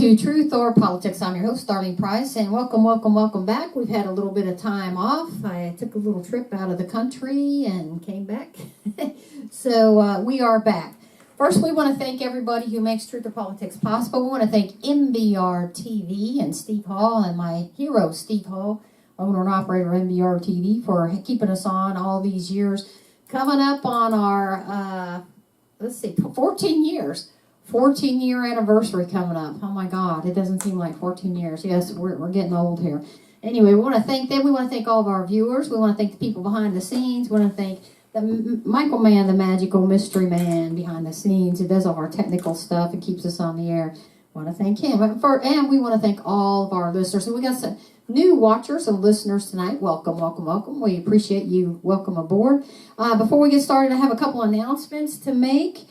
to Truth or Politics. I'm your host, Darlene Price, and welcome back. We've had a little bit of time off. I took a little trip out of the country and came back. So we are back. First, we want to thank everybody who makes Truth or Politics possible. We want to thank MBR TV and Steve Hall and my hero, Steve Hall, owner and operator of MBR TV, for keeping us on all these years. Coming up on our, 14-year anniversary coming up. Oh my God, it doesn't seem like 14 years. Yes, we're getting old here. Anyway, we want to thank them. We want to thank all of our viewers. We want to thank the people behind the scenes. We want to thank Michael Mann, the magical mystery man behind the scenes, who does all our technical stuff and keeps us on the air. We want to thank him. And we want to thank all of our listeners. So we got some new watchers and listeners tonight. Welcome. We appreciate you. Welcome aboard. Before we get started, I have a couple announcements to make.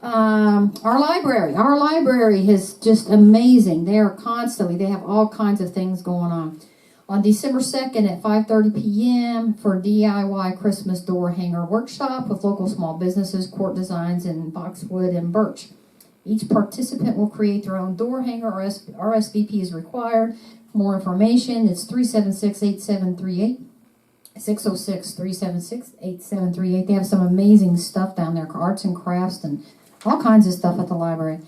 Our library is just amazing. They have all kinds of things going on. On December 2nd at 5:30 p.m. for DIY Christmas door hanger workshop with local small businesses, Court Designs in Boxwood and Birch. Each participant will create their own door hanger. RSVP is required. For more information, it's 376-8738. 606-376-8738. They have some amazing stuff down there, arts and crafts and all kinds of stuff at the library.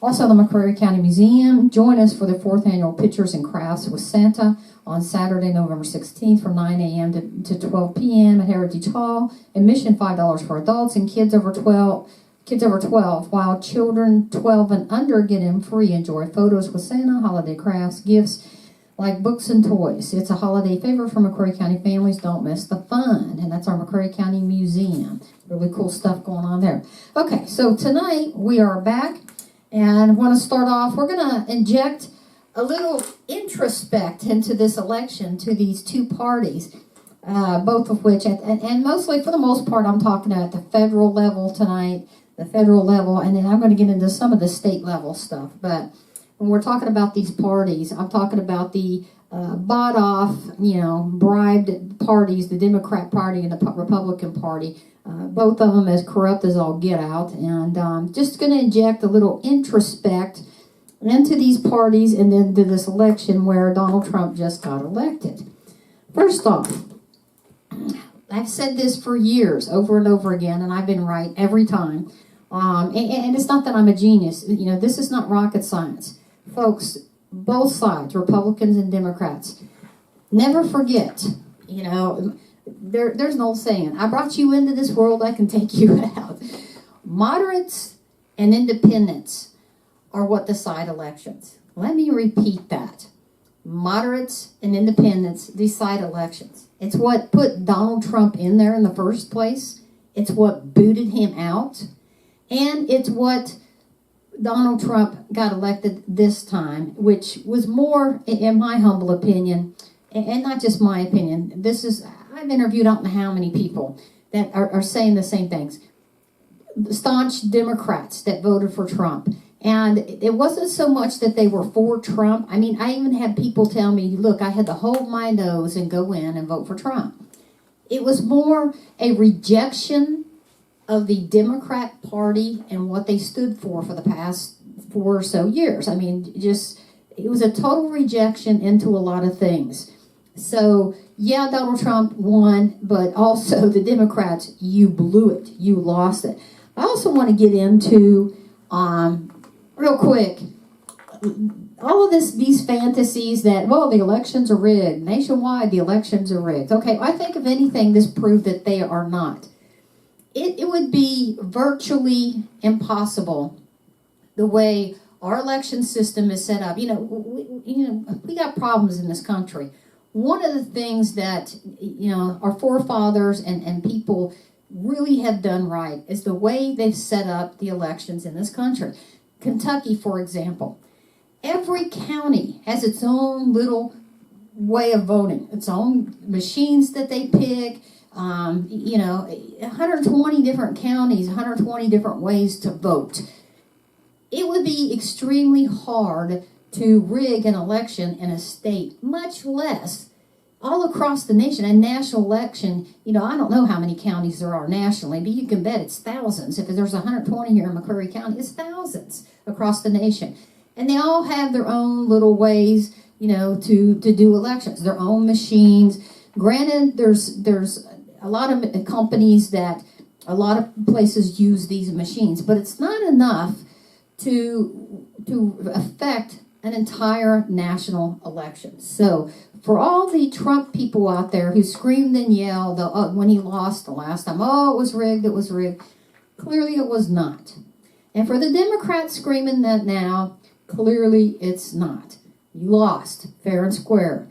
Also, the McCreary County Museum. Join us for the 4th annual Pictures and Crafts with Santa on Saturday, November 16th from 9 a.m. to 12 p.m. at Heritage Hall. Admission $5 for adults and kids over 12, while children 12 and under get in free. Enjoy photos with Santa, holiday crafts, gifts like books and toys. It's a holiday favorite for McCreary County families. Don't miss the fun. And that's our McCreary County Museum. Really cool stuff going on there. Okay, so tonight we are back, and I want to start off. We're going to inject a little introspect into this election to these two parties, both of which, and mostly for the most part, I'm talking at the federal level tonight, and then I'm going to get into some of the state level stuff. But when we're talking about these parties, I'm talking about the bought off, bribed parties, the Democrat Party and the Republican Party, both of them as corrupt as all get out. And just going to inject a little introspect into these parties and then to this election where Donald Trump just got elected. First off, I've said this for years, over and over again, and I've been right every time. And it's not that I'm a genius. This is not rocket science. Folks, both sides, Republicans and Democrats, never forget, there's an old saying, I brought you into this world, I can take you out. Moderates and independents are what decide elections. Let me repeat that. Moderates and independents decide elections. It's what put Donald Trump in there in the first place. It's what booted him out. And it's what Donald Trump got elected this time, which was more, in my humble opinion, and not just my opinion, I've interviewed I don't know how many people that are saying the same things. Staunch Democrats that voted for Trump. And it wasn't so much that they were for Trump. I mean, I even had people tell me, look, I had to hold my nose and go in and vote for Trump. It was more a rejection of the Democrat Party and what they stood for the past 4 or so years. I mean, it was a total rejection into a lot of things. So, yeah, Donald Trump won, but also the Democrats, you blew it. You lost it. I also want to get into, real quick, all of these fantasies that, the elections are rigged. Nationwide, the elections are rigged. Okay, I think if anything, this proved that they are not. It would be virtually impossible the way our election system is set up. We got problems in this country. One of the things that, our forefathers and people really have done right is the way they've set up the elections in this country. Kentucky, for example, every county has its own little way of voting, its own machines that they pick. 120 different counties, 120 different ways to vote. It would be extremely hard to rig an election in a state, much less all across the nation. A national election, I don't know how many counties there are nationally, but you can bet it's thousands. If there's 120 here in McCreary County, it's thousands across the nation. And they all have their own little ways, to do elections, their own machines. Granted, there's a lot of companies that a lot of places use these machines, but it's not enough to affect an entire national election. So for all the Trump people out there who screamed and yelled when he lost the last time, oh, it was rigged, clearly it was not. And for the Democrats screaming that now, clearly it's not. You lost, fair and square.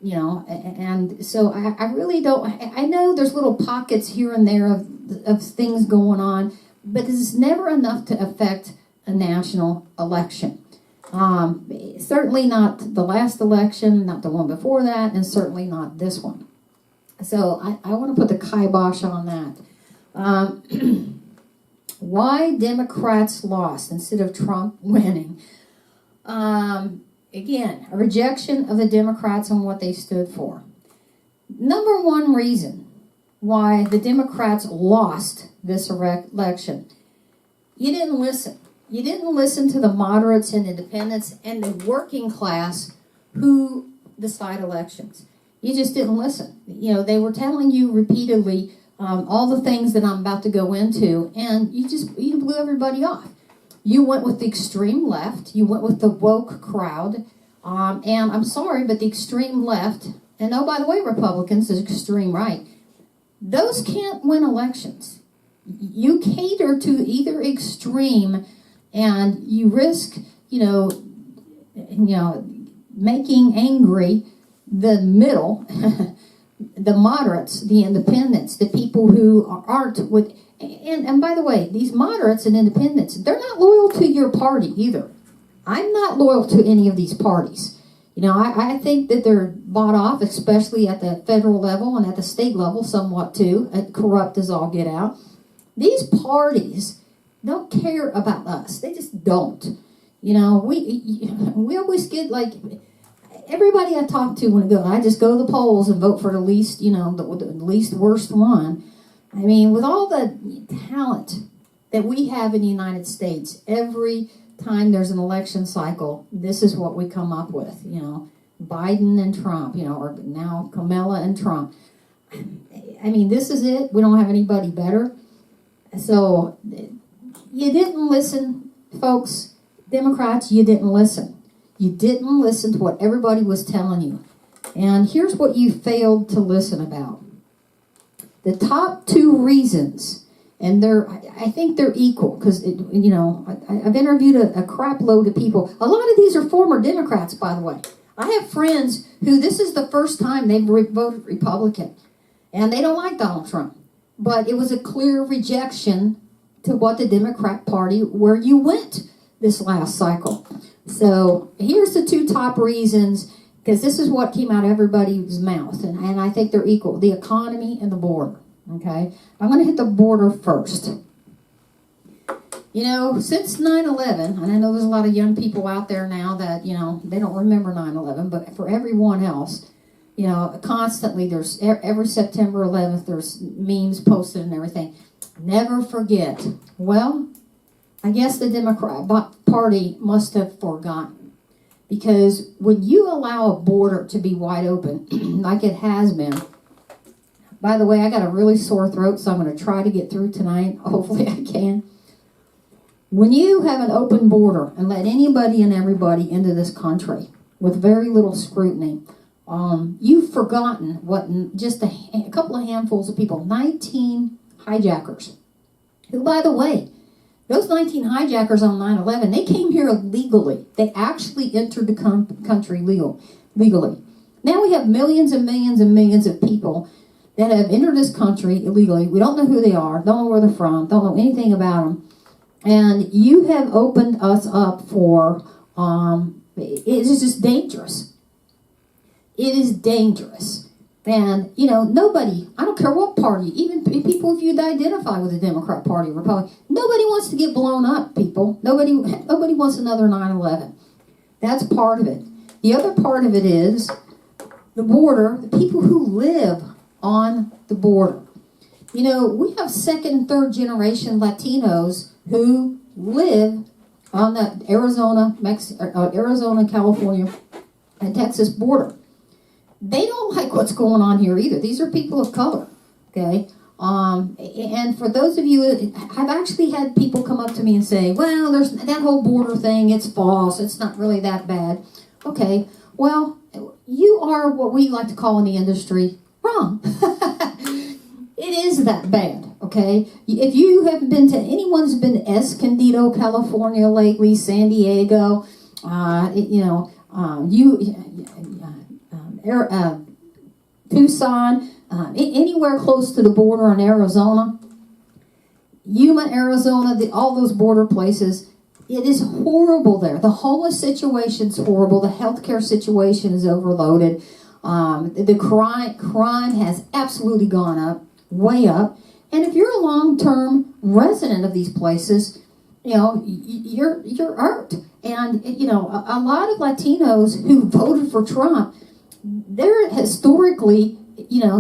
And so I really don't, I know there's little pockets here and there of things going on, but it's never enough to affect a national election. Certainly not the last election, not the one before that, and certainly not this one. So I want to put the kibosh on that. Why Democrats lost instead of Trump winning. Again, a rejection of the Democrats and what they stood for. Number one reason why the Democrats lost this election. You didn't listen. You didn't listen to the moderates and independents and the working class who decide elections. You just didn't listen. They were telling you repeatedly all the things that I'm about to go into, and you blew everybody off. You went with the extreme left. You went with the woke crowd. And I'm sorry, but the extreme left, and oh, by the way, Republicans, the extreme right, those can't win elections. You cater to either extreme, and you risk, making angry the middle, the moderates, the independents, the people who aren't with. And by the way, these moderates and independents, they're not loyal to your party either. I'm not loyal to any of these parties. I think that they're bought off, especially at the federal level and at the state level somewhat too, corrupt as all get out. These parties don't care about us. They just don't. We always get everybody I talk to when I just go to the polls and vote for the least, the least worst one. I mean, with all the talent that we have in the United States, every time there's an election cycle, this is what we come up with, Biden and Trump, or now Kamala and Trump. I mean, this is it. We don't have anybody better. So you didn't listen, folks. Democrats, you didn't listen. You didn't listen to what everybody was telling you. And here's what you failed to listen about. The top two reasons, and I think they're equal, because, I've interviewed a crap load of people. A lot of these are former Democrats, by the way. I have friends who this is the first time they've voted Republican, and they don't like Donald Trump. But it was a clear rejection to what the Democrat Party, where you went this last cycle. So here's the two top reasons, because this is what came out of everybody's mouth, and I think they're equal. The economy and the border, okay? I'm going to hit the border first. Since 9/11, and I know there's a lot of young people out there now that, they don't remember 9/11, but for everyone else, constantly there's, every September 11th, there's memes posted and everything. Never forget. Well, I guess the Democrat Party must have forgotten. Because when you allow a border to be wide open, like it has been, by the way, I got a really sore throat, so I'm going to try to get through tonight. Hopefully I can. When you have an open border and let anybody and everybody into this country with very little scrutiny, you've forgotten what just a couple of handfuls of people, 19 hijackers, who, by the way, those 19 hijackers on 9/11, they came here illegally. They actually entered the country legally. Now we have millions and millions and millions of people that have entered this country illegally. We don't know who they are, don't know where they're from, don't know anything about them. And you have opened us up for, it is just dangerous. It is dangerous. And, nobody, I don't care what party, even people if you identify with the Democrat Party or Republican, nobody wants to get blown up, people. Nobody wants another 9/11. That's part of it. The other part of it is the border, the people who live on the border. We have second and third generation Latinos who live on the Arizona, California, and Texas border. They don't like what's going on here either. These are people of color, okay? And for those of you, I've actually had people come up to me and say, well, there's that whole border thing, it's false, it's not really that bad. Okay, well, you are what we like to call in the industry wrong. It is that bad, okay? If you have been to, anyone's been to Escondido, California lately, San Diego, Tucson, anywhere close to the border in Arizona, Yuma, Arizona, all those border places, it is horrible there. The homeless situation's horrible. The healthcare situation is overloaded. The crime has absolutely gone up, way up. And if you're a long-term resident of these places, you're hurt. And, a lot of Latinos who voted for Trump, they're historically,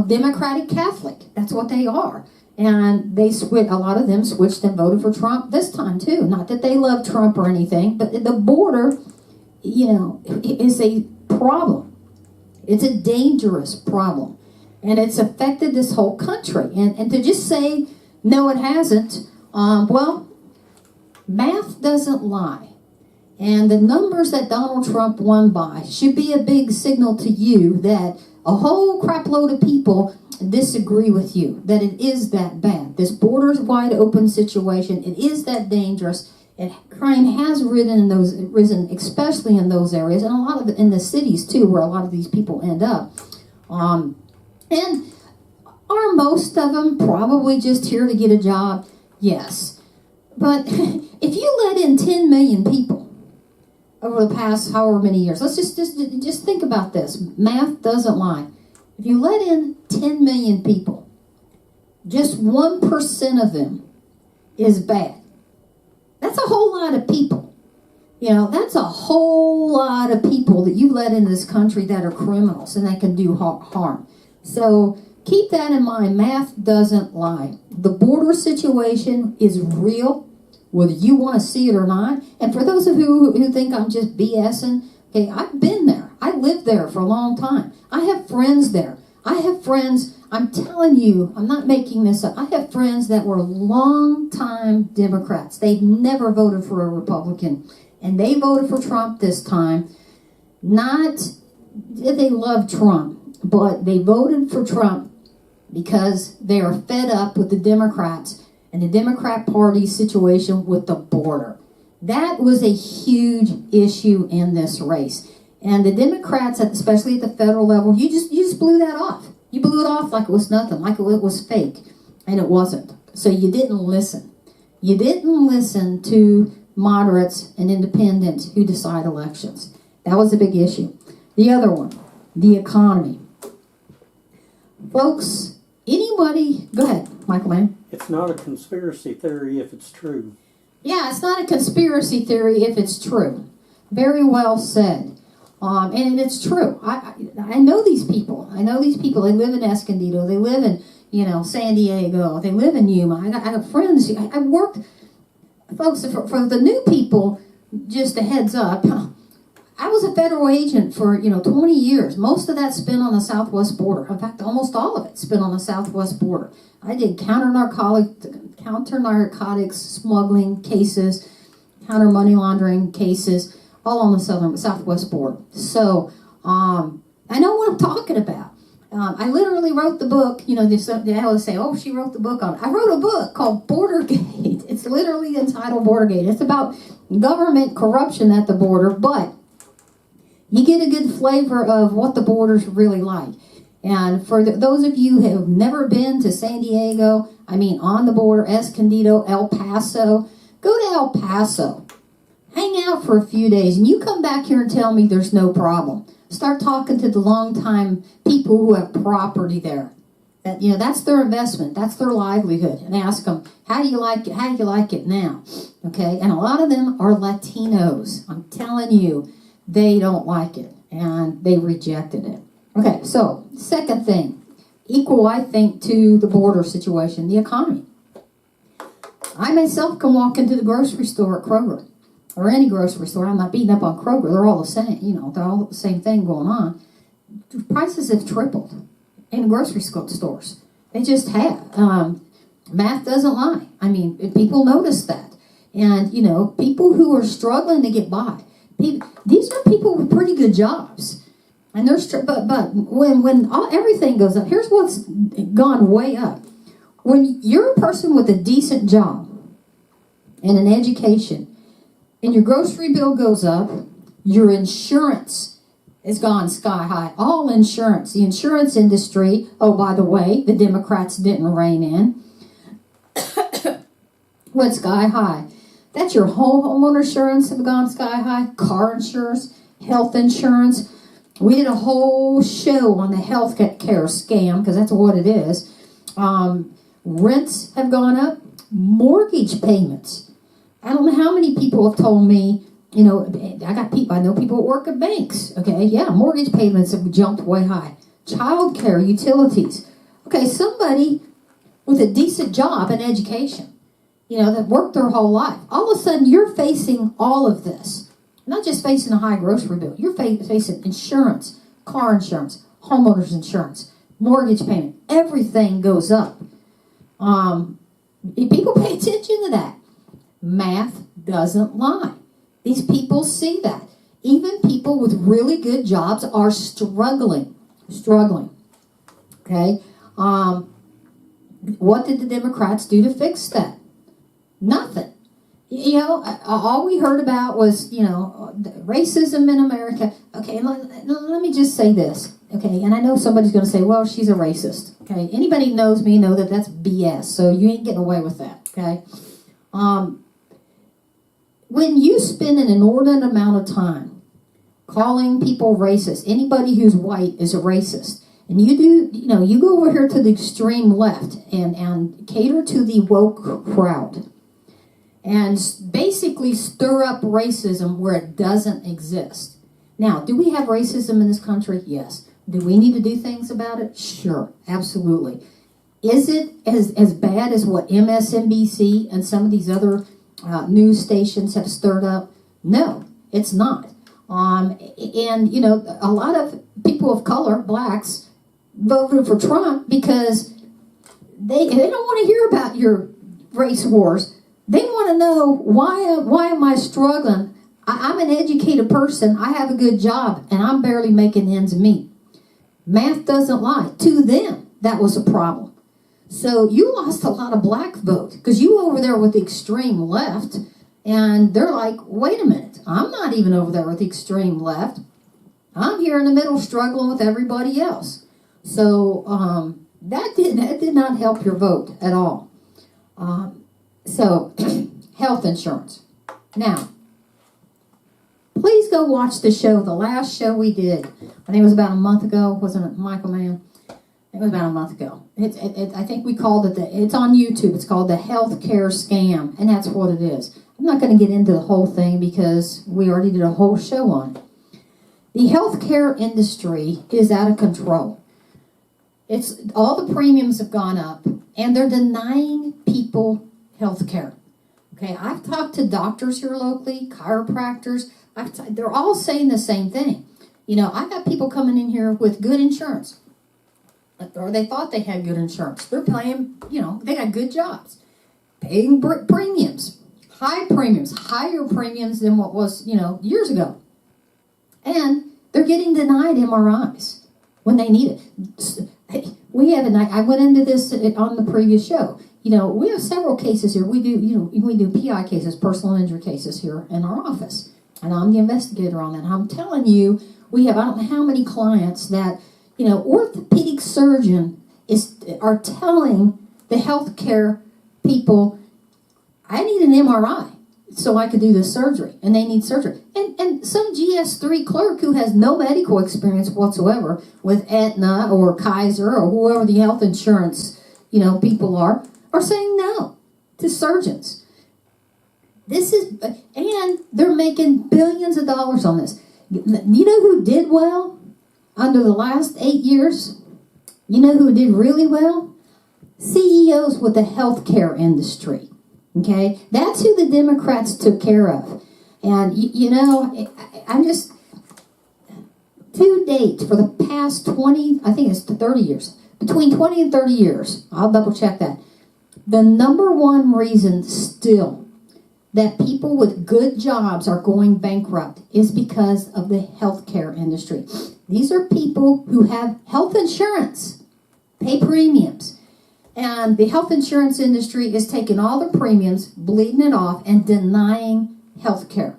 Democratic Catholic. That's what they are. And a lot of them switched and voted for Trump this time too. Not that they love Trump or anything, but the border, is a problem. It's a dangerous problem. And it's affected this whole country. And to just say, no, it hasn't, math doesn't lie. And the numbers that Donald Trump won by should be a big signal to you that a whole crap load of people disagree with you, that it is that bad. This border's wide open situation, it is that dangerous. Crime has risen, especially in those areas, and a lot of it in the cities too, where a lot of these people end up. And are most of them probably just here to get a job? Yes. But if you let in 10 million people over the past however many years, let's just think about this. Math doesn't lie. If you let in 10 million people, just 1% of them is bad. That's a whole lot of people. That's a whole lot of people that you let into this country that are criminals and that can do harm. So keep that in mind. Math doesn't lie. The border situation is real, whether you want to see it or not. And for those of you who think I'm just BSing, okay, I've been there. I lived there for a long time. I have friends there. I have friends, I'm telling you, I'm not making this up. I have friends that were long-time Democrats. They've never voted for a Republican. And they voted for Trump this time. Not that they love Trump, but they voted for Trump because they are fed up with the Democrats and the Democrat Party's situation with the border. That was a huge issue in this race. And the Democrats, especially at the federal level, you just blew that off. You blew it off like it was nothing, like it was fake. And it wasn't. So you didn't listen. You didn't listen to moderates and independents who decide elections. That was a big issue. The other one, the economy. Folks, anybody, go ahead, Michael Mann. It's not a conspiracy theory if it's true. Yeah, it's not a conspiracy theory if it's true. Very well said. And it's true. I know these people. I know these people. They live in Escondido. They live in, San Diego. They live in Yuma. I got friends. I worked, folks, for the new people, just a heads up, I was a federal agent for, 20 years. Most of that spent on the southwest border. In fact, almost all of it spent on the southwest border. I did counter narcotics smuggling cases, counter money laundering cases, all on the southwest border. So I know what I'm talking about. I literally wrote the book. They always say, "Oh, she wrote the book on it." I wrote a book called Bordergate. It's literally entitled Bordergate. It's about government corruption at the border, but you get a good flavor of what the border's really like. And for those of you who have never been to San Diego, on the border, Escondido, El Paso, go to El Paso. Hang out for a few days, and you come back here and tell me there's no problem. Start talking to the longtime people who have property there. That's their investment. That's their livelihood. And ask them, how do you like it? How do you like it now? Okay? And a lot of them are Latinos. I'm telling you, they don't like it, and they rejected it. Okay, so second thing, equal, I think, to the border situation, the economy. I myself can walk into the grocery store at Kroger, or any grocery store. I'm not beating up on Kroger. They're all the same. They're all the same thing going on. Prices have tripled in grocery stores. They just have. Math doesn't lie. I mean, people notice that. And, people who are struggling to get by, these are people with pretty good jobs. And but when everything goes up, here's what's gone way up. When you're a person with a decent job and an education, and your grocery bill goes up, your insurance has gone sky high. All insurance, the insurance industry, oh, by the way, the Democrats didn't rein in, went sky high. That's your homeowner insurance have gone sky high, car insurance, health insurance. We did a whole show on the health care scam, because that's what it is. Rents have gone up. Mortgage payments. I don't know how many people have told me, I know people that work at banks. Okay, yeah, mortgage payments have jumped way high. Child care, utilities. Okay, somebody with a decent job and education, that worked their whole life. All of a sudden, you're facing all of this. Not just facing a high grocery bill. You're facing insurance, car insurance, homeowners insurance, mortgage payment. Everything goes up. People pay attention to that. Math doesn't lie. These people see that. Even people with really good jobs are struggling. Okay? What did the Democrats do to fix that? Nothing. All we heard about was, racism in America. Okay, let me just say this. Okay, and I know somebody's going to say, well, she's a racist. Okay, anybody knows me know that that's BS, so you ain't getting away with that. Okay? When you spend an inordinate amount of time calling people racist, anybody who's white is a racist, and you go over here to the extreme left and cater to the woke crowd and basically stir up racism where it doesn't exist. Now, do we have racism in this country? Yes. Do we need to do things about it? Sure, absolutely. Is it as bad as what MSNBC and some of these other news stations have stirred up? No, it's not. And, a lot of people of color, blacks, voted for Trump because they don't want to hear about your race wars. They want to know, why am I struggling? I'm an educated person, I have a good job, and I'm barely making ends meet. Math doesn't lie. To them, that was a problem. So you lost a lot of black vote because you over there with the extreme left, and they're like, wait a minute, I'm not even over there with the extreme left. I'm here in the middle struggling with everybody else. So that did not help your vote at all. So health insurance. Now, please go watch the show, the last show we did. I think it was about a month ago, wasn't it, Michael Mann? It was about a month ago. I think we called it, it's on YouTube. It's called the health care scam, and that's what it is. I'm not going to get into the whole thing because we already did a whole show on it. The healthcare industry is out of control. All the premiums have gone up, and they're denying people health care. Okay, I've talked to doctors here locally, chiropractors. They're all saying the same thing. I got people coming in here with good insurance, or they thought they had good insurance. They're paying, they got good jobs, paying premiums, higher premiums than what was, years ago. And they're getting denied MRIs when they need it. I went into this on the previous show. We have several cases here. We do PI cases, personal injury cases here in our office. And I'm the investigator on that. I'm telling you, we have, I don't know how many clients that, orthopedic surgeon are telling the healthcare people, I need an MRI so I could do this surgery. And they need surgery. And some GS3 clerk who has no medical experience whatsoever with Aetna or Kaiser or whoever the health insurance, people are saying no to surgeons. And they're making billions of dollars on this. You know who did well under the last 8 years? You know who did really well? CEOs with the healthcare industry. Okay? That's who the Democrats took care of. And, I'm just, to date, for the past 20, I think it's 30 years, between 20 and 30 years, I'll double check that, the number one reason still that people with good jobs are going bankrupt is because of the healthcare industry. These are people who have health insurance, pay premiums. And the health insurance industry is taking all the premiums, bleeding it off, and denying health care.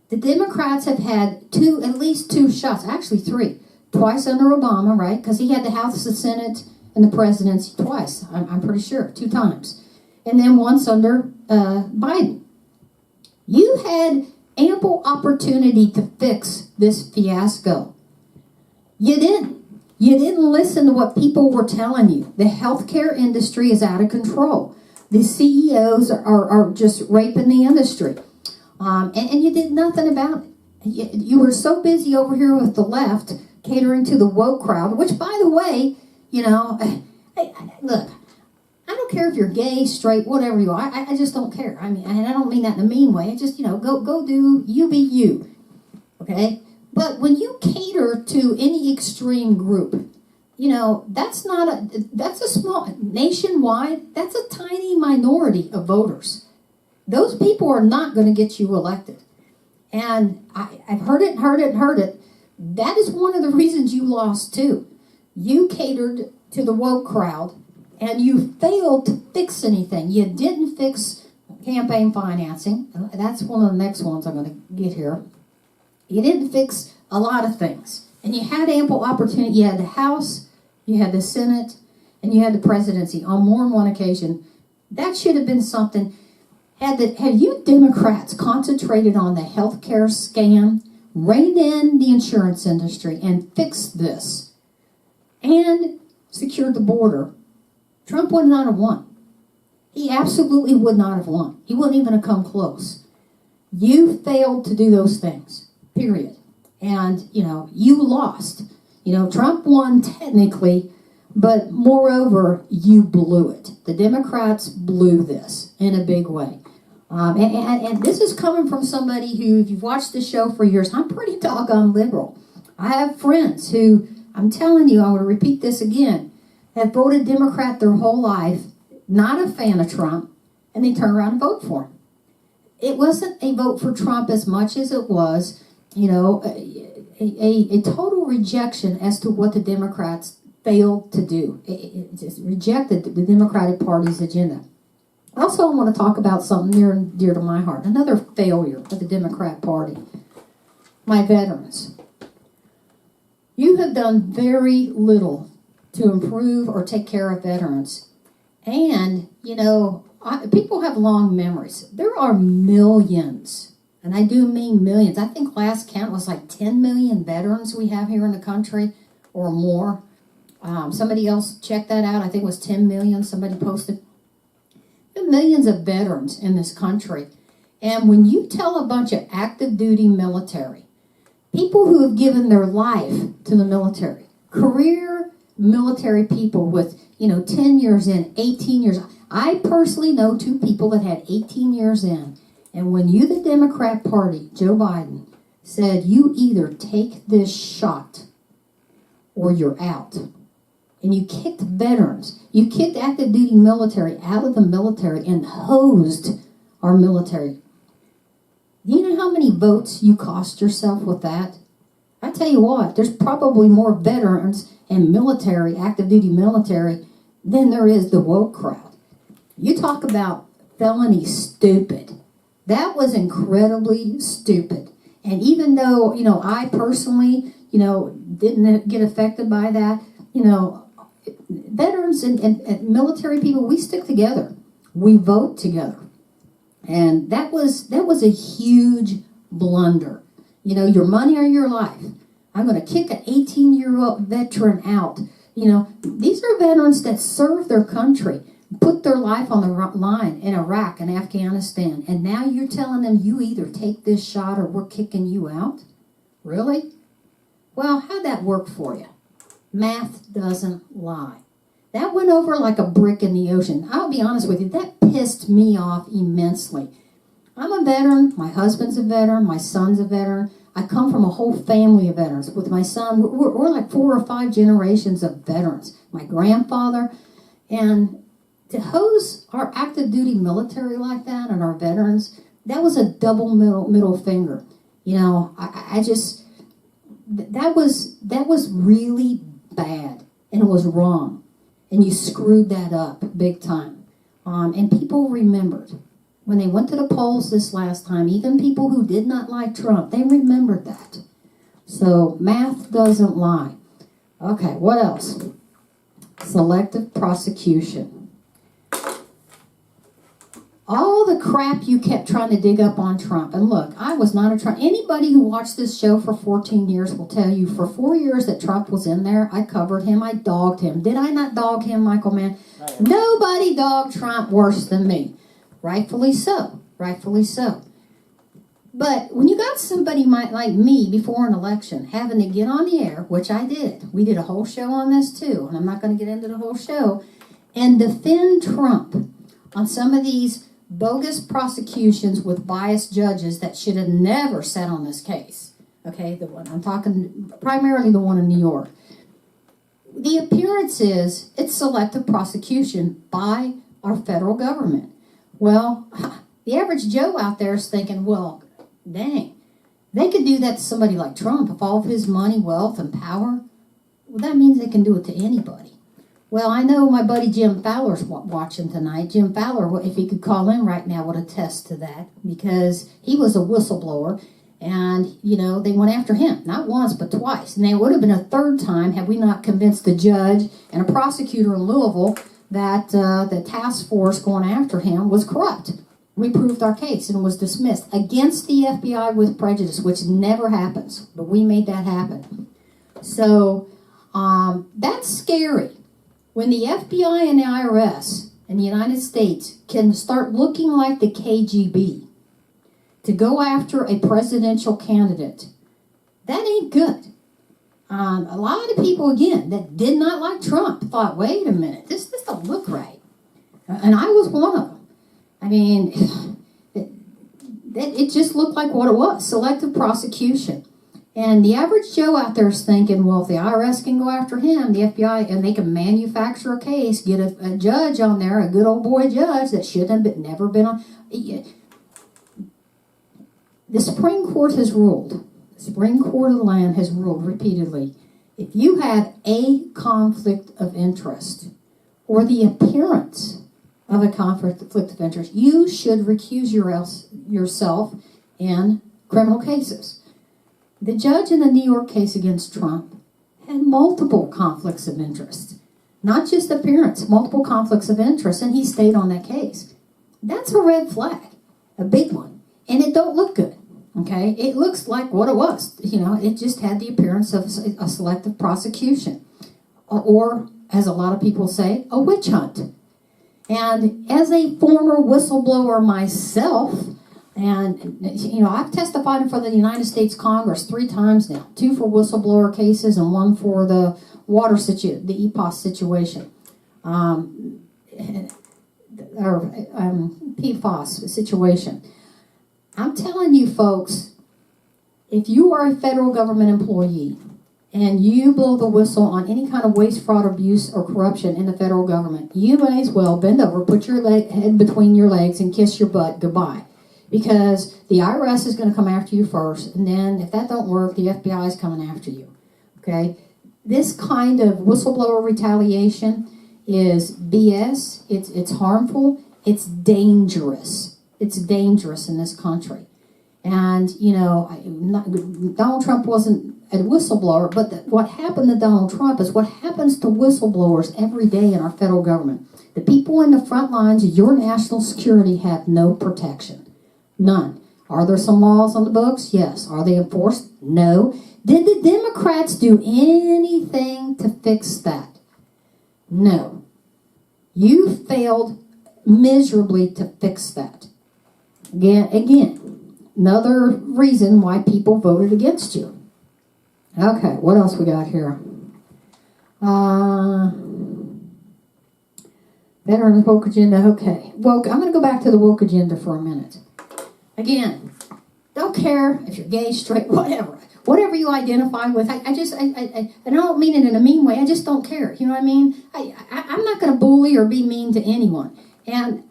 The Democrats have had at least two shots, actually three. Twice under Obama, right? Because he had the House, the Senate, and the presidency twice. I'm pretty sure, 2 times. And then once under Biden. You had ample opportunity to fix this fiasco. You didn't. You didn't listen to what people were telling you. The healthcare industry is out of control. The CEOs are just raping the industry. And you did nothing about it. You were so busy over here with the left catering to the woke crowd, which, by the way, look, I don't care if you're gay, straight, whatever you are. I just don't care. I mean, and I don't mean that in a mean way. I just, go do you be you. Okay? But when you cater to any extreme group, that's a small, nationwide, that's a tiny minority of voters. Those people are not going to get you elected. And I've heard it. That is one of the reasons you lost too. You catered to the woke crowd and you failed to fix anything. You didn't fix campaign financing. That's one of the next ones I'm going to get here. You didn't fix a lot of things. And you had ample opportunity. You had the House, you had the Senate, and you had the presidency on more than one occasion. That should have been something. Had you Democrats concentrated on the healthcare scam, reined in the insurance industry, and fixed this, and secured the border, Trump would not have won. He absolutely would not have won. He wouldn't even have come close. You failed to do those things, period. And, you lost. Trump won technically, but moreover, you blew it. The Democrats blew this in a big way. And this is coming from somebody who, if you've watched the show for years, I'm pretty doggone liberal. I have friends who, I'm telling you, I want to repeat this again, have voted Democrat their whole life, not a fan of Trump, and they turn around and vote for him. It wasn't a vote for Trump as much as it was, a total rejection as to what the Democrats failed to do. It just rejected the Democratic Party's agenda. Also, I want to talk about something near and dear to my heart. Another failure of the Democrat Party. My veterans. You have done very little to improve or take care of veterans. And, people have long memories. There are millions, and I do mean millions. I think last count was like 10 million veterans we have here in the country or more. Somebody else checked that out. I think it was 10 million. Somebody posted. There are millions of veterans in this country. And when you tell a bunch of active duty military, people who have given their life to the military, career military people with, 10 years in, 18 years. I personally know 2 people that had 18 years in. And when you, the Democrat Party, Joe Biden, said you either take this shot or you're out. And you kicked veterans. You kicked active duty military out of the military and hosed our military. Do you know how many votes you cost yourself with that? I tell you what, there's probably more veterans and military, active duty military, than there is the woke crowd. You talk about felony stupid. That was incredibly stupid. And even though, I personally, didn't get affected by that, veterans and military people, we stick together. We vote together. And that was a huge blunder. Your money or your life. I'm going to kick an 18-year-old veteran out. These are veterans that serve their country, put their life on the line in Iraq and Afghanistan. And now you're telling them you either take this shot or we're kicking you out? Really? Well, how'd that work for you? Math doesn't lie. That went over like a brick in the ocean. I'll be honest with you, that pissed me off immensely. I'm a veteran. My husband's a veteran. My son's a veteran. I come from a whole family of veterans. With my son, we're like 4 or 5 generations of veterans. My grandfather. And to hose our active duty military like that and our veterans, that was a double middle finger. You know, I just, that was really bad. And it was wrong. And you screwed that up big time. And people remembered. When they went to the polls this last time, even people who did not like Trump, they remembered that. So math doesn't lie. Okay, what else? Selective prosecution. All the crap you kept trying to dig up on Trump. And look, I was not a Trump. Anybody who watched this show for 14 years will tell you for 4 years that Trump was in there, I covered him, I dogged him. Did I not dog him, Michael Mann? Nobody dogged Trump worse than me. Rightfully so. Rightfully so. But when you got somebody like me before an election having to get on the air, which I did. We did a whole show on this too, and I'm not going to get into the whole show, and defend Trump on some of these bogus prosecutions with biased judges that should have never sat on this case. Okay, the one I'm talking, primarily the one in New York. The appearance is it's selective prosecution by our federal government. Well, the average Joe out there is thinking, well, dang, they could do that to somebody like Trump with all of his money, wealth, and power. Well, that means they can do it to anybody. Well, I know my buddy Jim Fowler's watching tonight. Jim Fowler, if he could call in right now, would attest to that because he was a whistleblower. And, you know, they went after him, not once, but twice. And it would have been a third time had we not convinced the judge and a prosecutor in Louisville that the task force going after him was corrupt. We proved our case and was dismissed against the FBI with prejudice, which never happens. But we made that happen. So that's scary. When the FBI and the IRS in the United States can start looking like the KGB to go after a presidential candidate, that ain't good. A lot of people, again, that did not like Trump thought, wait a minute, this don't look right. And I was one of them. I mean, it just looked like what it was, selective prosecution. And the average Joe out there is thinking, well, if the IRS can go after him, the FBI, and they can manufacture a case, get a judge on there, a good old boy judge that should have never been on. The Supreme Court has ruled. The Supreme Court of the land has ruled repeatedly, if you have a conflict of interest or the appearance of a conflict of interest, you should recuse yourself in criminal cases. The judge in the New York case against Trump had multiple conflicts of interest, not just appearance, multiple conflicts of interest, and he stayed on that case. That's a red flag, a big one, and it don't look good. Okay, it looks like what it was. You know, it just had the appearance of a selective prosecution, or, as a lot of people say, a witch hunt. And as a former whistleblower myself, and, you know, I've testified in front of the United States Congress 3 times now, 2 for whistleblower cases and 1 for the the EPOS situation, or PFOS situation. I'm telling you, folks, if you are a federal government employee and you blow the whistle on any kind of waste, fraud, abuse, or corruption in the federal government, you may as well bend over, put your head between your legs, and kiss your butt goodbye. Because the IRS is going to come after you first, and then if that don't work, the FBI is coming after you. Okay? This kind of whistleblower retaliation is BS. It's harmful. It's dangerous. It's dangerous in this country. And, you know, Donald Trump wasn't a whistleblower, but what happened to Donald Trump is what happens to whistleblowers every day in our federal government. The people in the front lines of your national security have no protection. None. Are there some laws on the books? Yes. Are they enforced? No. Did the Democrats do anything to fix that? No. You failed miserably to fix that. Again, another reason why people voted against you. Okay, what else we got here? Veterans woke agenda. Okay, well, I'm going to go back to the woke agenda for a minute. Again, don't care if you're gay, straight, whatever you identify with. I don't mean it in a mean way. I just don't care. You know what I mean? I'm not going to bully or be mean to anyone. And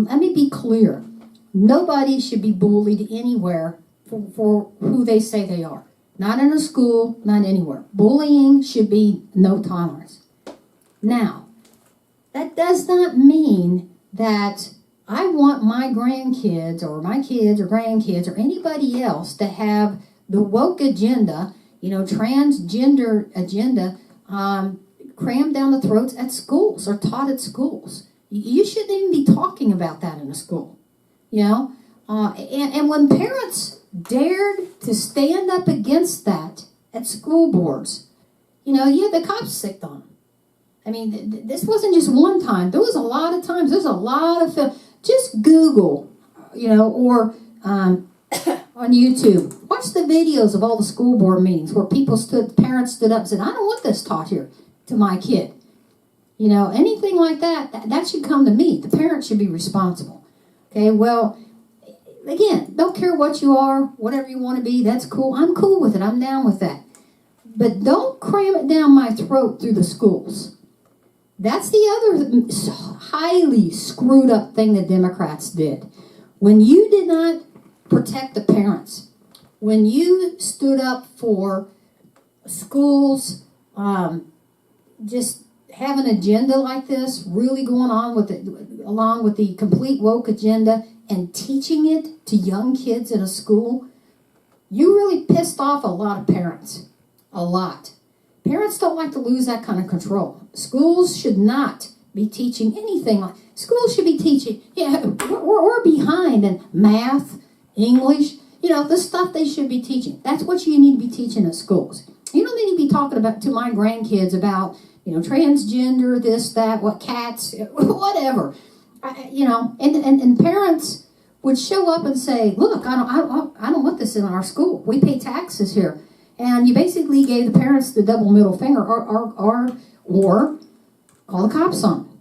let me be clear. Nobody should be bullied anywhere for who they say they are. Not in a school, not anywhere. Bullying should be no tolerance. Now, that does not mean that I want my grandkids or my kids or grandkids or anybody else to have the woke agenda, transgender agenda, crammed down the throats at schools or taught at schools. You shouldn't even be talking about that in a school, And when parents dared to stand up against that at school boards, you had the cops sicked on them. I mean, this wasn't just one time. There was a lot of times. There's a lot of film. Just Google, or on YouTube. Watch the videos of all the school board meetings where parents stood up and said, I don't want this taught here to my kid. Anything like that should come to me. The parents should be responsible. Okay, well, again, don't care what you are, whatever you want to be, that's cool. I'm cool with it. I'm down with that. But don't cram it down my throat through the schools. That's the other highly screwed up thing the Democrats did. When you did not protect the parents, when you stood up for schools, just have an agenda like this, really going on with it, along with the complete woke agenda and teaching it to young kids in a school, you really pissed off a lot of parents. A lot. Parents don't like to lose that kind of control. Schools should not be teaching anything like. Schools should be teaching. We're behind in math, English. The stuff they should be teaching. That's what you need to be teaching at schools. You don't need to be talking about to my grandkids about transgender, this, that, what cats, whatever. And parents would show up and say, look, I don't want this in our school. We pay taxes here. And you basically gave the parents the double middle finger or call the cops on them.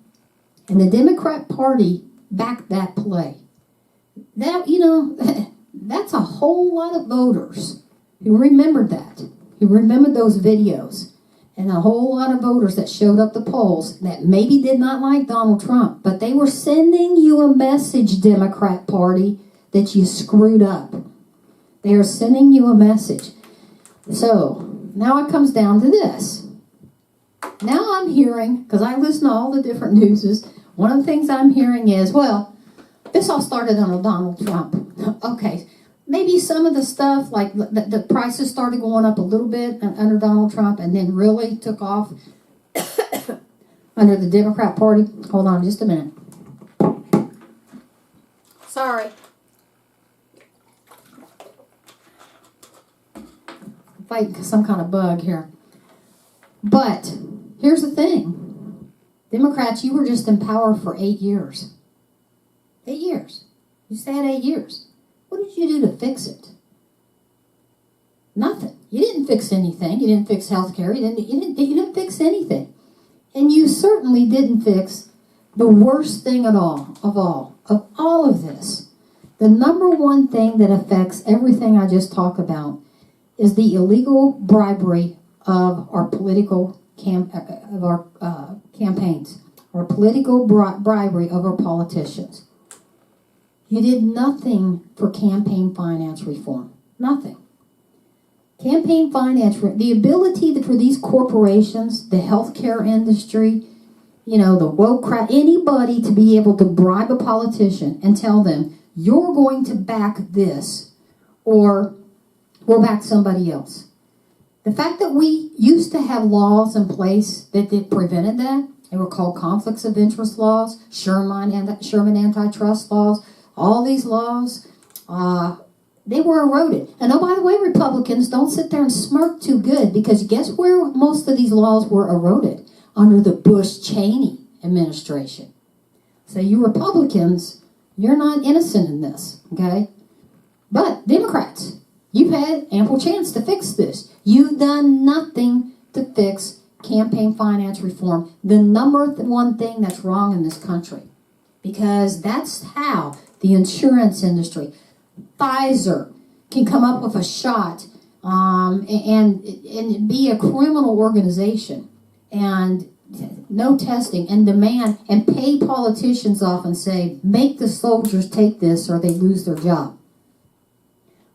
And the Democrat Party backed that play. That, that's a whole lot of voters who remembered that, who remembered those videos. And a whole lot of voters that showed up the polls that maybe did not like Donald Trump, but they were sending you a message, Democrat Party, that you screwed up. They are sending you a message. So, now it comes down to this. Now I'm hearing, because I listen to all the different newses, one of the things I'm hearing is, well, this all started under Donald Trump. Okay, maybe some of the stuff, like the prices started going up a little bit under Donald Trump and then really took off under the Democrat Party. Hold on just a minute. Sorry. Fighting some kind of bug here. But here's the thing. Democrats, you were just in power for 8 years. 8 years. You just had 8 years. What did you do to fix it? Nothing. You didn't fix anything. You didn't fix health care. You didn't fix anything. And you certainly didn't fix the worst thing of all of this. The number one thing that affects everything I just talked about is the illegal bribery of our political campaigns, or political bribery of our politicians. You did nothing for campaign finance reform. Nothing. Campaign finance, the ability for these corporations, the healthcare industry, the woke crowd, anybody to be able to bribe a politician and tell them, you're going to back this, or we'll back somebody else. The fact that we used to have laws in place that prevented that, they were called conflicts of interest laws, Sherman antitrust laws, all these laws, they were eroded. And oh, by the way, Republicans, don't sit there and smirk too good, because guess where most of these laws were eroded? Under the Bush-Cheney administration. So you Republicans, you're not innocent in this, okay? But Democrats, you've had ample chance to fix this. You've done nothing to fix campaign finance reform, the number one thing that's wrong in this country. Because that's how the insurance industry, Pfizer can come up with a shot and be a criminal organization and no testing and demand and pay politicians off and say, make the soldiers take this or they lose their job.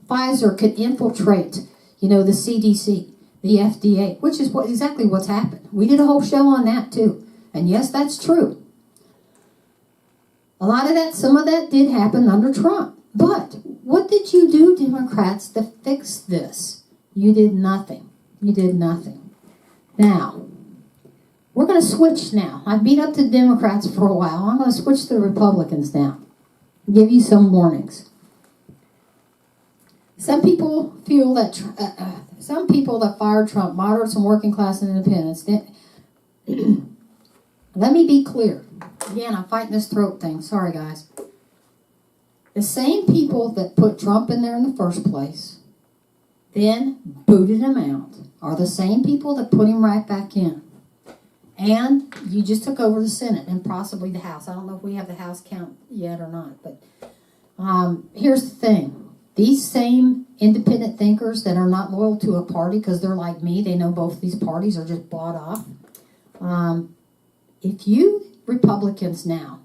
Pfizer could infiltrate, the CDC, the FDA, which is exactly what's happened. We did a whole show on that too. And yes, that's true. Some of that did happen under Trump. But what did you do, Democrats, to fix this? You did nothing. You did nothing. Now, we're going to switch now. I beat up the Democrats for a while. I'm going to switch to the Republicans now. Give you some warnings. Some people feel that some people that fired Trump, moderates and working class and independents. Let me be clear. Again, I'm fighting this throat thing. Sorry, guys. The same people that put Trump in there in the first place, then booted him out, are the same people that put him right back in. And you just took over the Senate and possibly the House. I don't know if we have the House count yet or not. But here's the thing. These same independent thinkers that are not loyal to a party because they're like me, they know both these parties are just bought off. If you Republicans now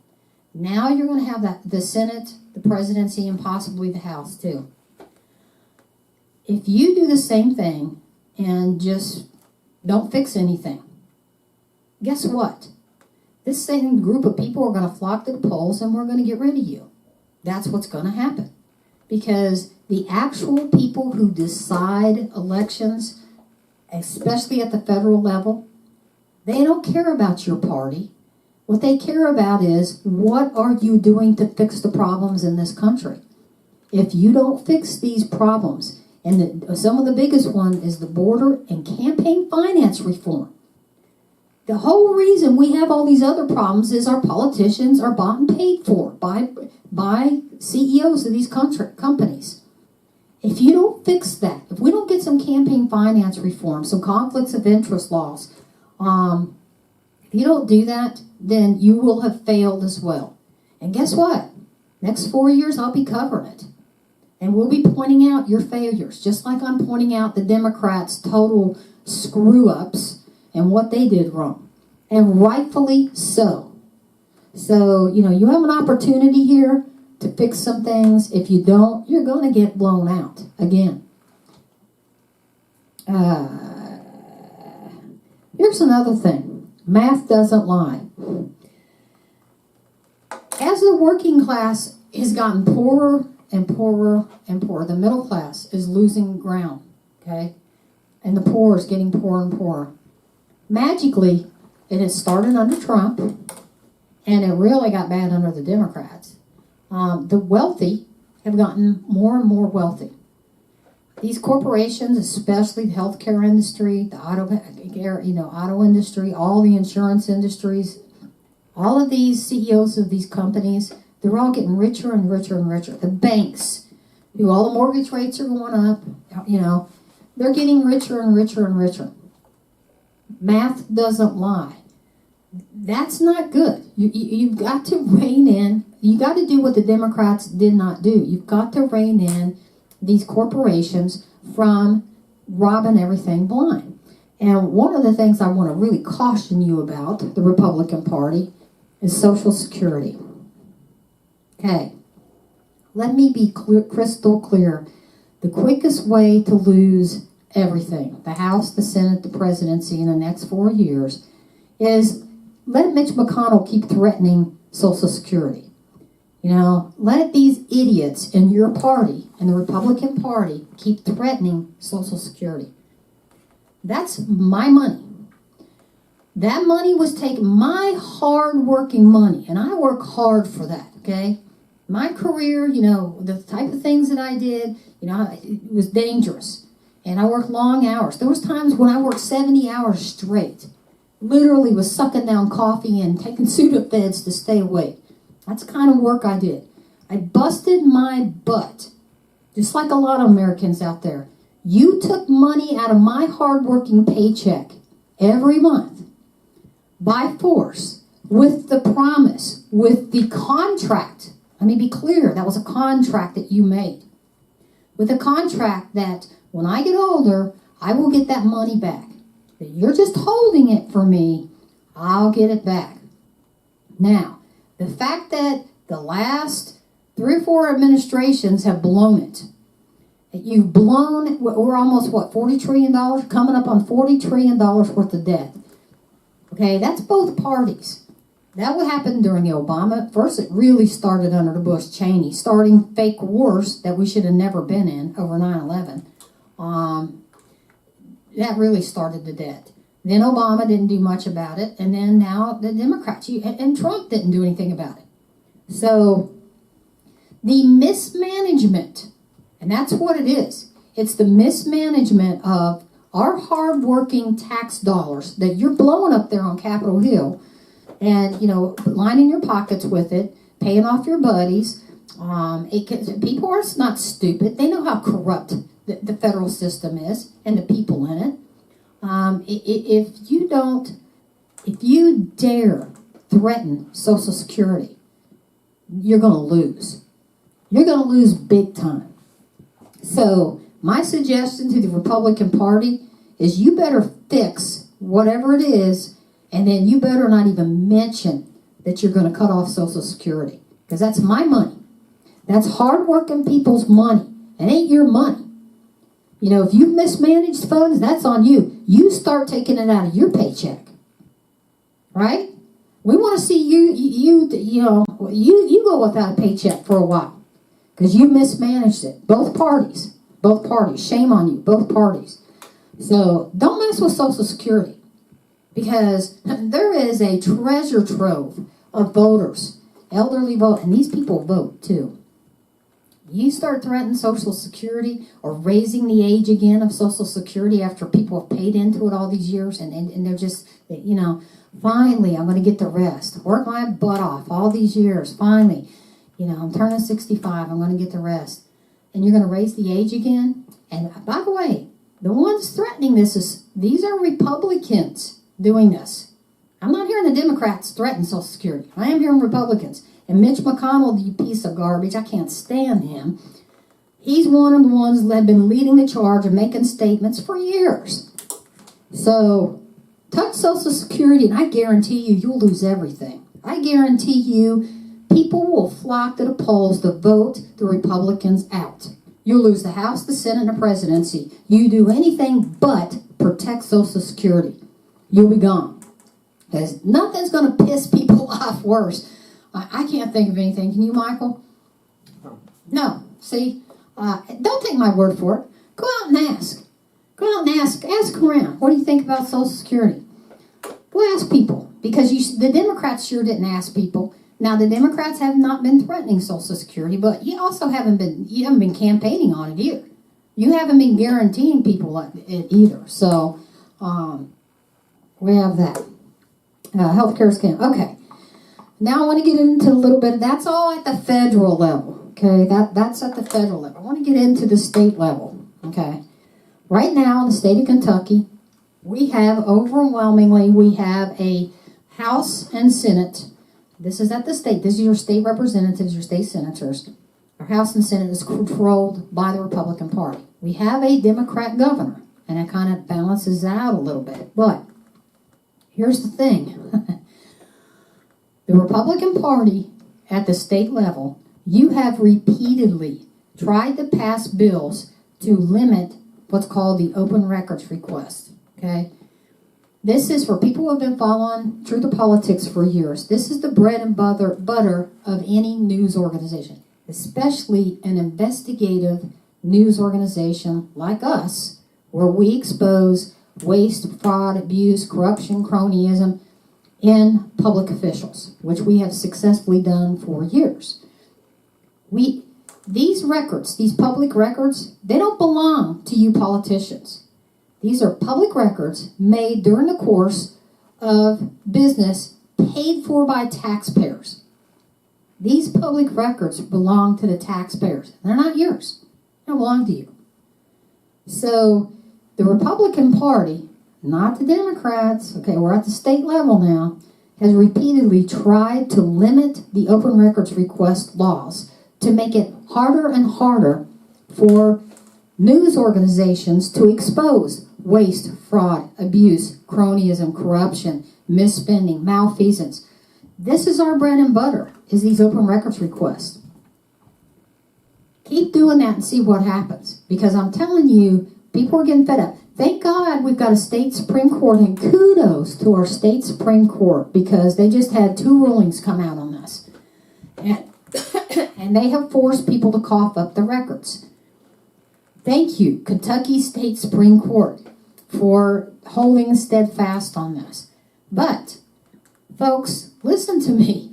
you're going to have the Senate, the presidency, and possibly the House too. If you do the same thing and just don't fix anything, guess what? This same group of people are going to flock to the polls and we're going to get rid of you. That's what's going to happen. Because the actual people who decide elections, especially at the federal level, they don't care about your party. What they care about is, what are you doing to fix the problems in this country? If you don't fix these problems, and some of the biggest one is the border and campaign finance reform. The whole reason we have all these other problems is our politicians are bought and paid for by CEOs of these companies. If you don't fix that, if we don't get some campaign finance reform, some conflicts of interest laws, if you don't do that, then you will have failed as well. And guess what? Next 4 years, I'll be covering it. And we'll be pointing out your failures, just like I'm pointing out the Democrats' total screw-ups and what they did wrong. And rightfully so. So, you have an opportunity here to fix some things. If you don't, you're going to get blown out again. Here's another thing. Math doesn't lie. As the working class has gotten poorer and poorer and poorer, the middle class is losing ground, okay? And the poor is getting poorer and poorer. Magically, it has started under Trump, and it really got bad under the Democrats. The wealthy have gotten more and more wealthy. These corporations, especially the healthcare industry, the auto industry, all the insurance industries, all of these CEOs of these companies, they're all getting richer and richer and richer. The banks, all the mortgage rates are going up, they're getting richer and richer and richer. Math doesn't lie. That's not good. You've got to rein in. You got to do what the Democrats did not do. You've got to rein in these corporations from robbing everything blind. And one of the things I want to really caution you about, the Republican Party, is Social Security. Okay, let me be crystal clear. The quickest way to lose everything, the House, the Senate, the presidency in the next 4 years, is let Mitch McConnell keep threatening Social Security. Let these idiots in your party, in the Republican Party, keep threatening Social Security. That's my money. That money was taken, my hard-working money, and I work hard for that, okay? My career, the type of things that I did, it was dangerous. And I worked long hours. There was times when I worked 70 hours straight. Literally was sucking down coffee and taking Sudafeds to stay awake. That's the kind of work I did. I busted my butt, just like a lot of Americans out there. You took money out of my hard-working paycheck every month by force, with the promise, with the contract. Let me be clear, that was a contract that you made. with a contract that when I get older, I will get that money back. That you're just holding it for me, I'll get it back. Now, the fact that the last 3 or 4 administrations have blown it. You've blown, we're almost, $40 trillion? Coming up on $40 trillion worth of debt. Okay, that's both parties. That would happen during the Obama. First, it really started under the Bush-Cheney, starting fake wars that we should have never been in over 9/11. That really started the debt. Then Obama didn't do much about it, and then now the Democrats, and Trump didn't do anything about it. So the mismanagement, and that's what it is. It's the mismanagement of our hard-working tax dollars that you're blowing up there on Capitol Hill, and lining your pockets with it, paying off your buddies. People are not stupid. They know how corrupt the federal system is and the people in it. If you dare threaten Social Security, you're going to lose. You're going to lose big time. So my suggestion to the Republican Party is you better fix whatever it is, and then you better not even mention that you're going to cut off Social Security, because that's my money. That's hardworking people's money. It ain't your money. If you mismanaged funds, that's on you. You start taking it out of your paycheck, right? We want to see you go without a paycheck for a while because you mismanaged it. Both parties. Shame on you, both parties. So don't mess with Social Security, because there is a treasure trove of voters, elderly vote, and these people vote too. You start threatening Social Security or raising the age again of Social Security after people have paid into it all these years, and they're just, finally I'm going to get the rest. Work my butt off all these years. Finally, I'm turning 65. I'm going to get the rest. And you're going to raise the age again? And by the way, the ones threatening these are Republicans doing this. I'm not hearing the Democrats threaten Social Security. I am hearing Republicans. And Mitch McConnell, you piece of garbage, I can't stand him. He's one of the ones that have been leading the charge and making statements for years. So, touch Social Security, and I guarantee you'll lose everything. I guarantee you, people will flock to the polls to vote the Republicans out. You'll lose the House, the Senate, and the presidency. You do anything but protect Social Security, you'll be gone. Because nothing's going to piss people off worse. I can't think of anything. Can you, Michael? No. See? Don't take my word for it. Go out and ask. Go out and ask. Ask around. What do you think about Social Security? Go ask people. Because the Democrats sure didn't ask people. Now, the Democrats have not been threatening Social Security, but you also haven't been campaigning on it either. You haven't been guaranteeing people it either. So, we have that. Healthcare scam. Okay. Now I want to get into a little bit. That's all at the federal level. Okay. That's at the federal level. I want to get into the state level. Okay. Right now in the state of Kentucky, we have a House and Senate. This is at the state. This is your state representatives, your state senators. Our House and Senate is controlled by the Republican Party. We have a Democrat governor, and it kind of balances out a little bit. But here's the thing. The Republican Party at the state level, you have repeatedly tried to pass bills to limit what's called the open records request. Okay? This is for people who have been following Truth or Politics for years. This is the bread and butter of any news organization, especially an investigative news organization like us, where we expose waste, fraud, abuse, corruption, cronyism in public officials, which we have successfully done for years. These records, these public records, they don't belong to you politicians. These are public records made during the course of business paid for by taxpayers. These public records belong to the taxpayers. They're not yours. They don't belong to you. So the Republican Party, not the Democrats, okay, we're at the state level now, has repeatedly tried to limit the open records request laws to make it harder and harder for news organizations to expose waste, fraud, abuse, cronyism, corruption, misspending, malfeasance. This is our bread and butter, is these open records requests. Keep doing that and see what happens. Because I'm telling you, people are getting fed up. Thank God we've got a state Supreme Court, and kudos to our state Supreme Court, because they just had 2 rulings come out on this. And they have forced people to cough up the records. Thank you, Kentucky State Supreme Court, for holding steadfast on this. But, folks, listen to me.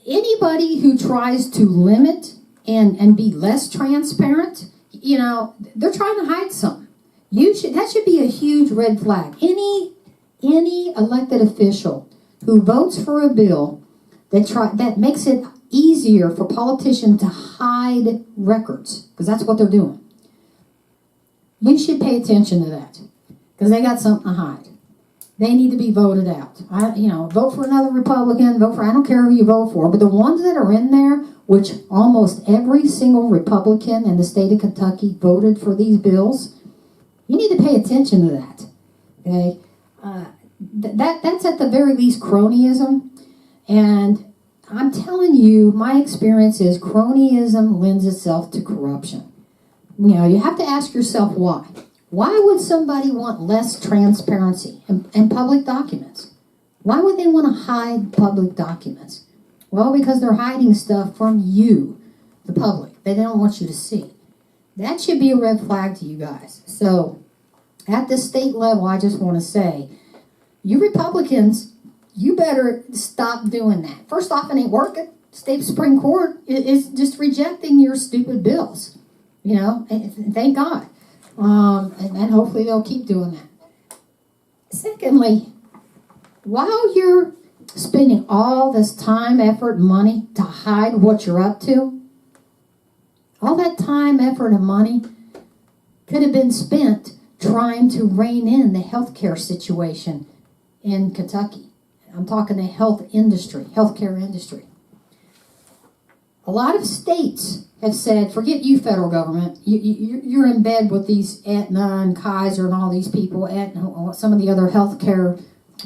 Anybody who tries to limit and be less transparent, they're trying to hide something. That should be a huge red flag. Any elected official who votes for a bill that makes it easier for politicians to hide records, because that's what they're doing. You should pay attention to that, because they got something to hide. They need to be voted out. Vote for another Republican, I don't care who you vote for, but the ones that are in there, which almost every single Republican in the state of Kentucky voted for these bills, you need to pay attention to that. Okay? That's at the very least cronyism. And I'm telling you, my experience is cronyism lends itself to corruption. You have to ask yourself why. Why would somebody want less transparency in public documents? Why would they want to hide public documents? Well, because they're hiding stuff from you, the public. They don't want you to see. That should be a red flag to you guys. So, at the state level, I just want to say, you Republicans, you better stop doing that. First off, it ain't working. State Supreme Court is just rejecting your stupid bills. And thank God. And hopefully they'll keep doing that. Secondly, while you're spending all this time, effort, and money to hide what you're up to, all that time, effort, and money could have been spent trying to rein in the healthcare situation in Kentucky. I'm talking the healthcare industry. A lot of states have said, forget you, federal government. You're in bed with these Aetna and Kaiser and all these people, some of the other healthcare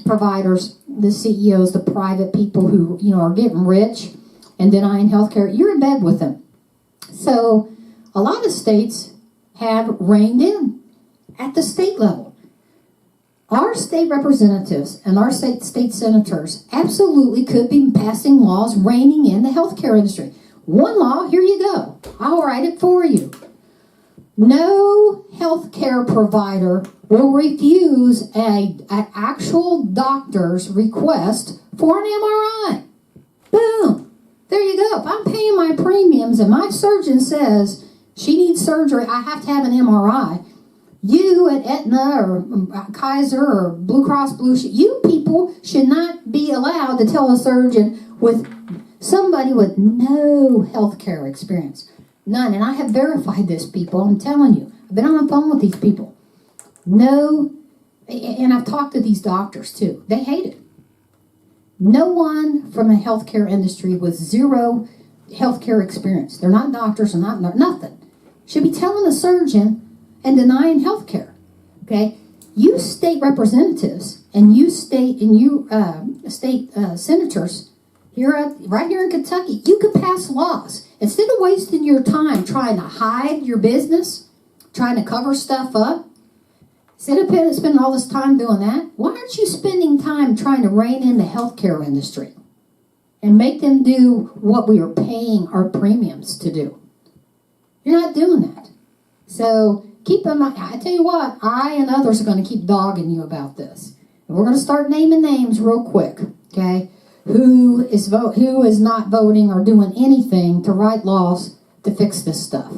providers, the CEOs, the private people who are getting rich and denying healthcare. You're in bed with them. So a lot of states have reined in at the state level. Our state representatives and our state senators absolutely could be passing laws reining in the healthcare industry. One law, here you go. I'll write it for you. No healthcare provider will refuse an actual doctor's request for an MRI. Boom. There you go. If I'm paying my premiums and my surgeon says she needs surgery, I have to have an MRI. You at Aetna or Kaiser or Blue Cross Blue Shield, you people should not be allowed to tell a surgeon with somebody with no healthcare experience. None. And I have verified this, people. I'm telling you. I've been on the phone with these people. No. And I've talked to these doctors, too. They hate it. No one from the healthcare industry with zero healthcare experience. They're not doctors. They're not nothing. Should be telling a surgeon and denying healthcare. Okay? You state representatives and you state senators right here in Kentucky, you could pass laws. Instead of wasting your time trying to hide your business, trying to cover stuff up, instead of spending all this time doing that, why aren't you spending time trying to rein in the healthcare industry and make them do what we are paying our premiums to do? You're not doing that. So keep in mind, I tell you what, I and others are going to keep dogging you about this. And we're going to start naming names real quick, okay? Who is not voting or doing anything to write laws to fix this stuff.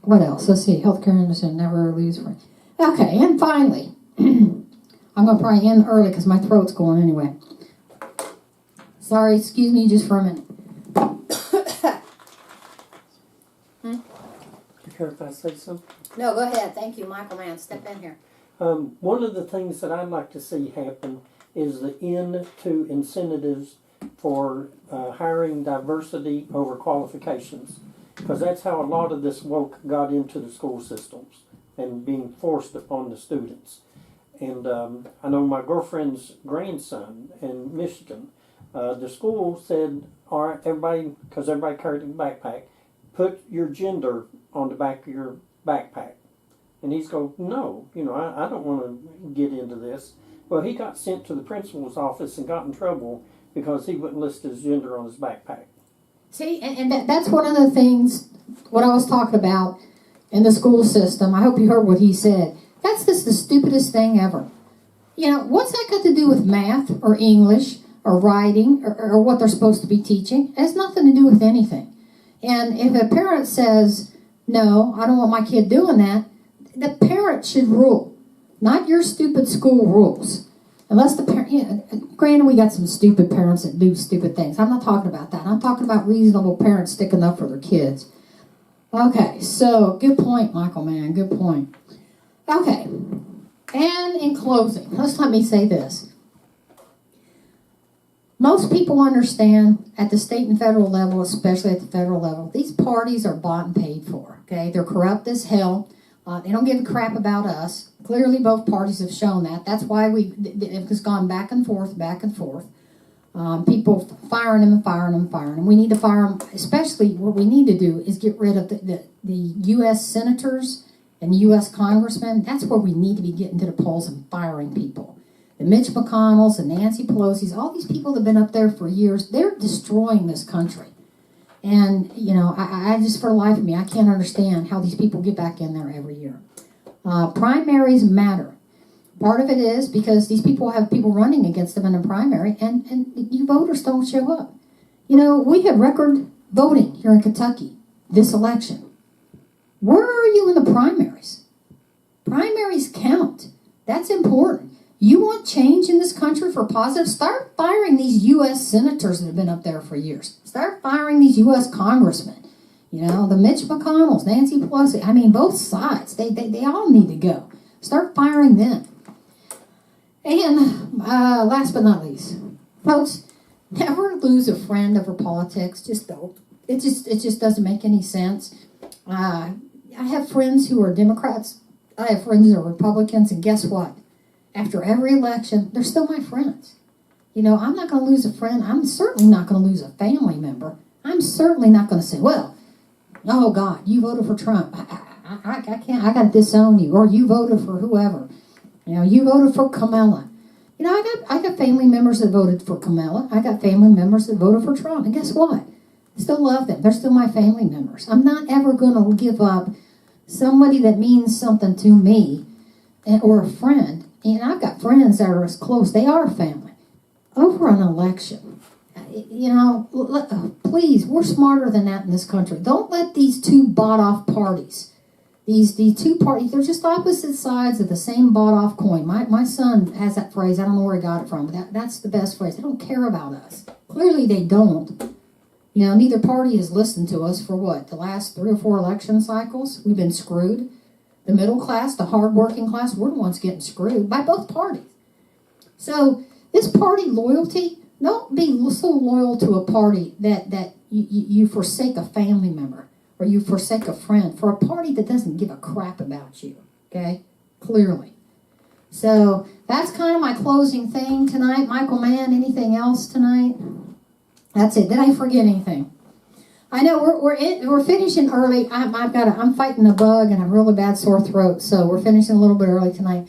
What else? Let's see. Healthcare industry never leaves for. Okay, and finally, I'm going to probably end early because my throat's going anyway. Sorry, excuse me just for a minute. You care if I say something? No, go ahead. Thank you, Michael Mann. Step in here. One of the things that I'd like to see happen is the end to incentives for hiring diversity over qualifications. because that's how a lot of this woke got into the school systems and being forced upon the students. And I know my girlfriend's grandson in Michigan, the school said, all right, everybody, because everybody carried a backpack, put your gender on the back of your backpack. And he's go, no, I don't want to get into this. Well, he got sent to the principal's office and got in trouble because he wouldn't list his gender on his backpack. See, and that's one of the things, what I was talking about in the school system. I hope you heard what he said. That's just the stupidest thing ever. What's that got to do with math or English or writing or what they're supposed to be teaching? It has nothing to do with anything. And if a parent says, no, I don't want my kid doing that, the parent should rule, not your stupid school rules. Unless the parent, granted, we got some stupid parents that do stupid things. I'm not talking about that. I'm talking about reasonable parents sticking up for their kids. Okay, so good point, Michael, man, good point. Okay, and in closing, let me say this. Most people understand at the state and federal level, especially at the federal level, these parties are bought and paid for, okay? They're corrupt as hell. They don't give a crap about us. Clearly, both parties have shown that. That's why it has gone back and forth, back and forth. People firing them and firing them and firing them. We need to fire them. Especially what we need to do is get rid of the U.S. senators and U.S. congressmen. That's where we need to be getting to the polls and firing people. The Mitch McConnells, the Nancy Pelosi's, all these people that have been up there for years, they're destroying this country. And, I just, for the life of me, I can't understand how these people get back in there every year. Primaries matter. Part of it is because these people have people running against them in a primary, and you voters don't show up. We had record voting here in Kentucky this election. Where are you in the primaries? Primaries count. That's important. You want change in this country for positive? Start firing these U.S. senators that have been up there for years. Start firing these U.S. congressmen. The Mitch McConnells, Nancy Pelosi. Both sides. They all need to go. Start firing them. And last but not least, folks, never lose a friend over politics. Just don't. It just doesn't make any sense. I have friends who are Democrats. I have friends who are Republicans, and guess what? After every election, they're still my friends. I'm not going to lose a friend. I'm certainly not going to lose a family member. I'm certainly not going to say, well, oh God, you voted for Trump. I can't. I got to disown you. Or you voted for whoever. You voted for Kamala. I got family members that voted for Kamala. I got family members that voted for Trump. And guess what? I still love them. They're still my family members. I'm not ever going to give up somebody that means something to me or a friend. And I've got friends that are as close. They are family. Over an election. Please, we're smarter than that in this country. Don't let these two bought-off parties, these two parties, they're just opposite sides of the same bought-off coin. My son has that phrase. I don't know where he got it from, but that's the best phrase. They don't care about us. Clearly, they don't. Neither party has listened to us for what? The last 3 or 4 election cycles? We've been screwed. The middle class, the hard-working class, we're the ones getting screwed by both parties. So this party loyalty, don't be so loyal to a party that you forsake a family member or you forsake a friend for a party that doesn't give a crap about you, okay? Clearly. So that's kind of my closing thing tonight. Michael Mann, anything else tonight? That's it. Did I forget anything? I know we're finishing early. I'm fighting a bug and a really bad sore throat, so we're finishing a little bit early tonight.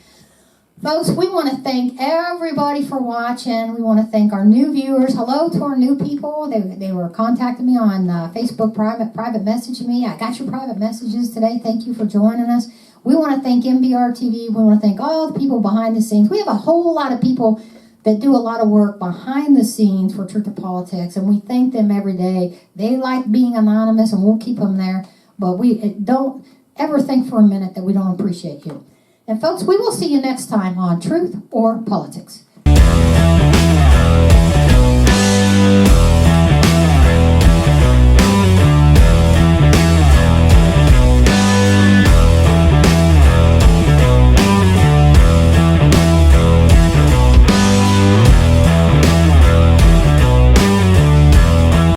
Folks, we want to thank everybody for watching. We want to thank our new viewers. Hello to our new people. They were contacting me on Facebook, private messaging me. I got your private messages today. Thank you for joining us. We want to thank MBR TV. We want to thank all the people behind the scenes. We have a whole lot of people that do a lot of work behind the scenes for Truth to Politics, and we thank them every day. They like being anonymous, and we'll keep them there, but we don't ever think for a minute that we don't appreciate you. And folks, we will see you next time on Truth or Politics.